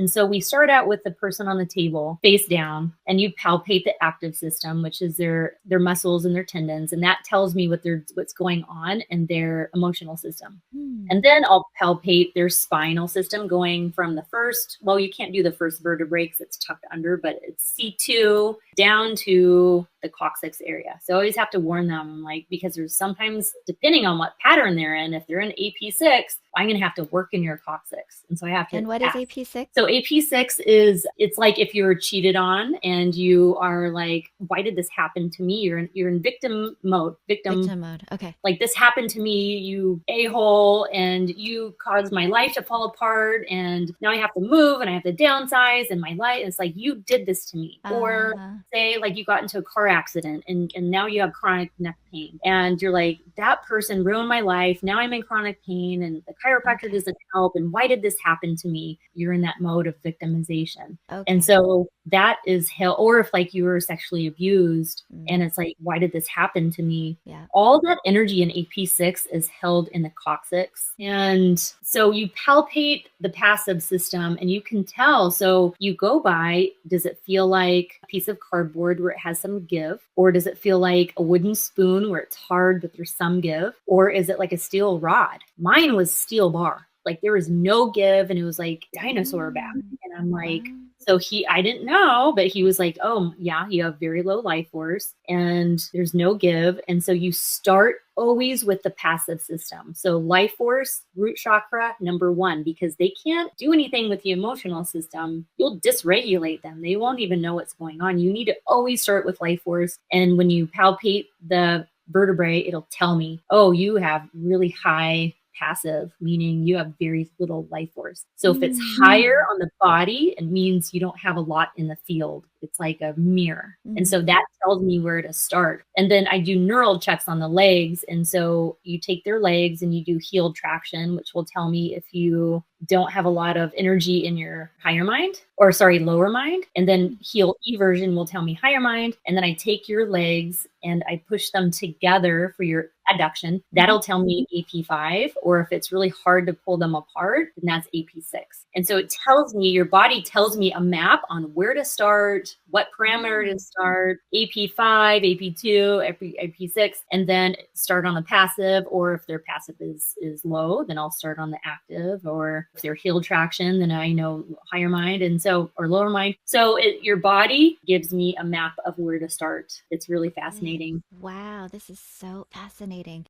And so we start out with the person on the table, face down, and you palpate the active system, which is their muscles and their tendons, and that tells me what's going on in their emotional system. And then I'll palpate their spinal system going from the first, well, you can't do the first vertebrae because it's tucked under, but it's C2 down to the coccyx area. So I always have to warn them, like, because there's sometimes, depending on what pattern they're in, if they're in AP6, I'm going to have to work in your coccyx. And so I have to. And what is AP6? So AP6 is, it's like if you were cheated on and you are like, why did this happen to me? You're in victim mode. Victim mode. Okay. Like, this happened to me, you a-hole, and you caused my life to fall apart, and now I have to move and I have to downsize, and my life, it's like, you did this to me. Or say like you got into a car accident and now you have chronic neck pain, and you're like, that person ruined my life, now I'm in chronic pain, and the chiropractor doesn't help, and why did this happen to me? You're in that mode of victimization. And so that is hell. Or if like you were sexually abused and it's like, why did this happen to me? All that energy in AP6 is held in the coccyx. And so you palpate the passive system and you can tell. So you go by, does it feel like a piece of cardboard where it has some give? Or does it feel like a wooden spoon where it's hard, but there's some give? Or is it like a steel rod? Mine was steel bar. Like, there was no give, and it was like dinosaur back. And I'm like, so I didn't know, but he was like, oh yeah, you have very low life force and there's no give. And so you start always with the passive system. So life force, root chakra, number one, because they can't do anything with the emotional system. You'll dysregulate them. They won't even know what's going on. You need to always start with life force. And when you palpate the vertebrae, it'll tell me, oh, you have really high passive, meaning you have very little life force. So if it's higher on the body, it means you don't have a lot in the field. It's like a mirror. And so that tells me where to start. And then I do neural checks on the legs. And so you take their legs and you do heel traction, which will tell me if you don't have a lot of energy in your higher mind, or sorry, lower mind. And then heel eversion will tell me higher mind. And then I take your legs and I push them together for your adduction. That'll tell me AP5, or if it's really hard to pull them apart, then that's AP6. And so it tells me, your body tells me a map on where to start, what parameter to start, AP5, AP2, AP6, and then start on the passive. Or if their passive is low, then I'll start on the active. Or if they're heel traction, then I know higher mind, and so, or lower mind. So your body gives me a map of where to start. It's really fascinating. Wow, this is so fascinating.